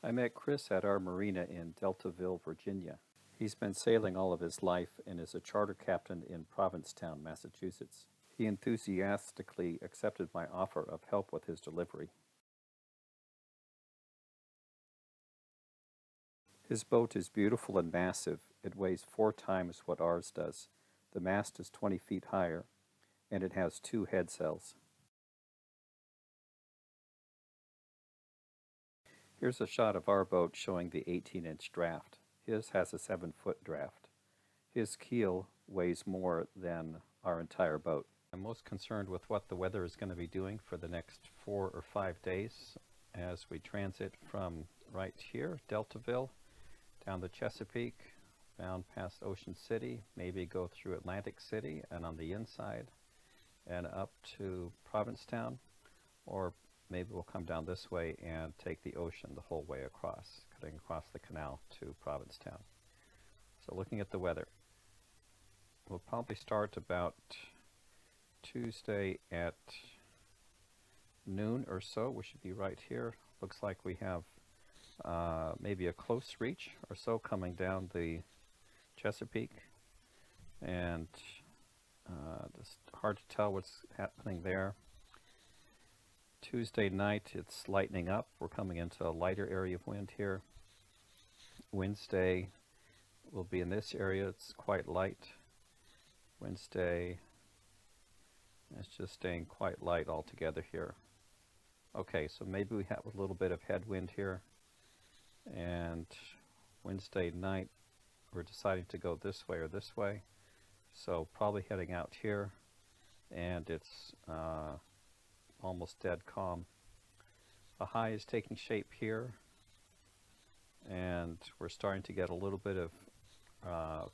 I met Chris at our marina in Deltaville, Virginia. He's been sailing all of his life and is a charter captain in Provincetown, Massachusetts. He enthusiastically accepted my offer of help with his delivery. His boat is beautiful and massive. It weighs 4 times what ours does. The mast is 20 feet higher, and it has 2 head sails. Here's a shot of our boat showing the 18-inch draft. His has a 7-foot draft. His keel weighs more than our entire boat. I'm most concerned with what the weather is going to be doing for the next 4 or 5 days as we transit from right here, Deltaville, down the Chesapeake, down past Ocean City, maybe go through Atlantic City and on the inside, and up to Provincetown, or maybe we'll come down this way and take the ocean the whole way across, cutting across the canal to Provincetown. So looking at the weather, we'll probably start about Tuesday at noon or so. We should be right here. Looks like we have maybe a close reach or so coming down the Chesapeake, and just hard to tell what's happening there. Tuesday night it's lightening up. We're coming into a lighter area of wind here. Wednesday will be in this area. It's quite light. Wednesday, it's just staying quite light altogether here. Okay, so maybe we have a little bit of headwind here. And Wednesday night, we're deciding to go this way or this way. So probably heading out here, and it's almost dead calm. The high is taking shape here, and we're starting to get a little bit of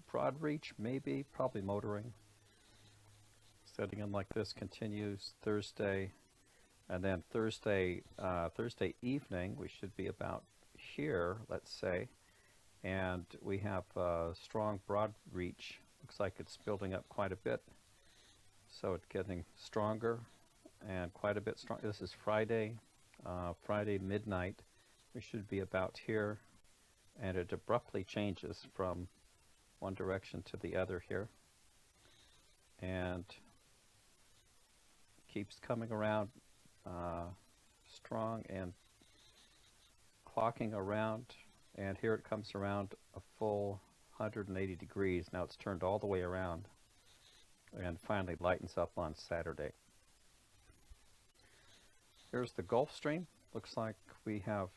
broad reach, maybe, probably motoring. Setting in like this continues Thursday, and then Thursday evening we should be about here, let's say, and we have strong broad reach. Looks like it's building up quite a bit, so it's getting stronger and quite a bit strong. This is Friday midnight. We should be about here, and it abruptly changes from one direction to the other here, and keeps coming around strong and clocking around, and here it comes around a full 180 degrees. Now it's turned all the way around and finally lightens up on Saturday. Here's the Gulf Stream. Looks like we have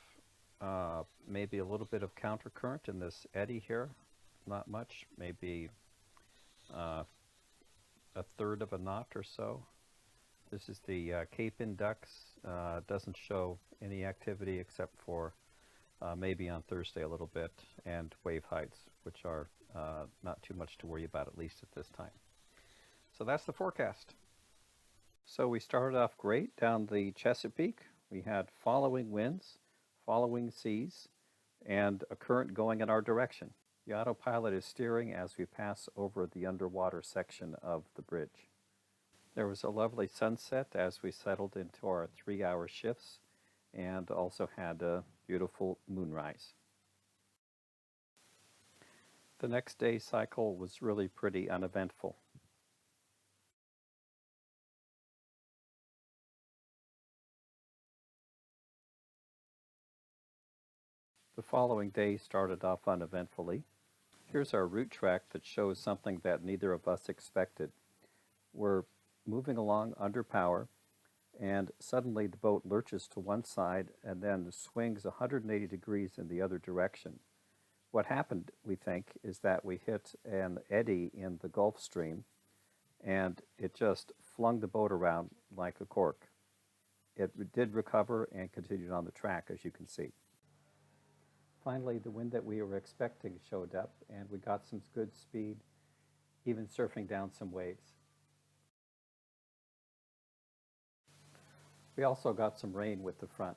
maybe a little bit of counter current in this eddy here. Not much, maybe a third of a knot or so. This is the Cape Index. Doesn't show any activity except for maybe on Thursday a little bit, and wave heights, which are not too much to worry about, at least at this time. So that's the forecast. So we started off great down the Chesapeake. We had following winds, following seas, and a current going in our direction. The autopilot is steering as we pass over the underwater section of the bridge. There was a lovely sunset as we settled into our 3-hour shifts, and also had a beautiful moonrise. The next day's cycle was really pretty uneventful. The following day started off uneventfully. Here's our route track that shows something that neither of us expected. We're moving along under power, and suddenly the boat lurches to one side and then swings 180 degrees in the other direction. What happened, we think, is that we hit an eddy in the Gulf Stream, and it just flung the boat around like a cork. It did recover and continued on the track, as you can see. Finally, the wind that we were expecting showed up, and we got some good speed, even surfing down some waves. We also got some rain with the front.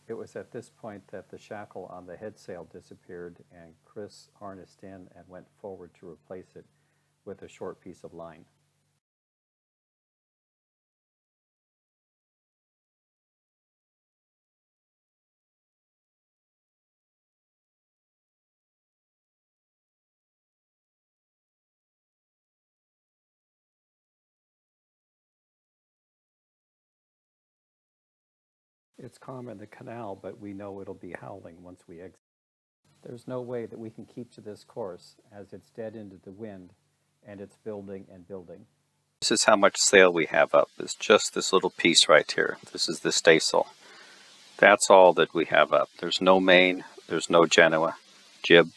It was at this point that the shackle on the headsail disappeared, and Chris harnessed in and went forward to replace it with a short piece of line. It's calm in the canal, but we know it'll be howling once we exit. There's no way that we can keep to this course as it's dead into the wind and it's building and building. This is how much sail we have up. It's just this little piece right here. This is the staysail. That's all that we have up. There's no main, there's no Genoa, jib.